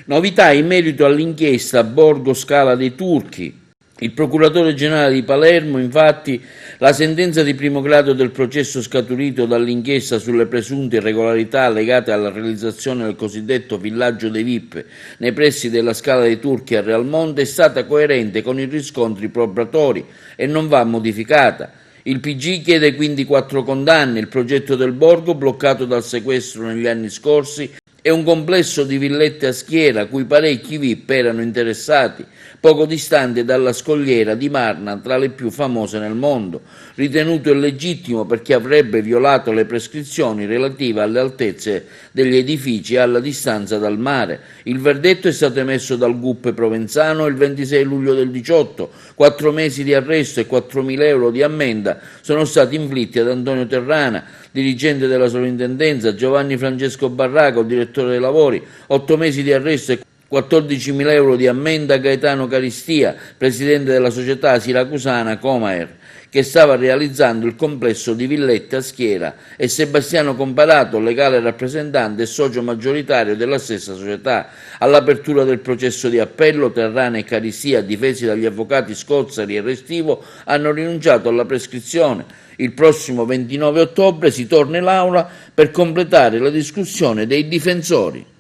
Novità in merito all'inchiesta Borgo Scala dei Turchi. Il procuratore generale di Palermo, infatti, la sentenza di primo grado del processo scaturito dall'inchiesta sulle presunte irregolarità legate alla realizzazione del cosiddetto villaggio dei VIP nei pressi della Scala dei Turchi a Realmonte è stata coerente con i riscontri probatori e non va modificata. Il PG chiede quindi 4 condanne. Il progetto del borgo, bloccato dal sequestro negli anni scorsi, è un complesso di villette a schiera cui parecchi VIP erano interessati, poco distante dalla scogliera di Marna, tra le più famose nel mondo, ritenuto illegittimo perché avrebbe violato le prescrizioni relative alle altezze degli edifici e alla distanza dal mare. Il verdetto è stato emesso dal GUP provenzano il 26 luglio del 18. 4 mesi di arresto e 4.000 euro di ammenda sono stati inflitti ad Antonio Terrana, dirigente della sovrintendenza, Giovanni Francesco Barraco, direttore dei lavori, 8 mesi di arresto e 14.000 euro di ammenda a Gaetano Caristia, presidente della società siracusana Comaer, che stava realizzando il complesso di villette a schiera, e Sebastiano Comparato, legale rappresentante e socio maggioritario della stessa società. All'apertura del processo di appello, Terrana e Caristia, difesi dagli avvocati Scozzari e Restivo, hanno rinunciato alla prescrizione. Il prossimo 29 ottobre si torna in aula per completare la discussione dei difensori.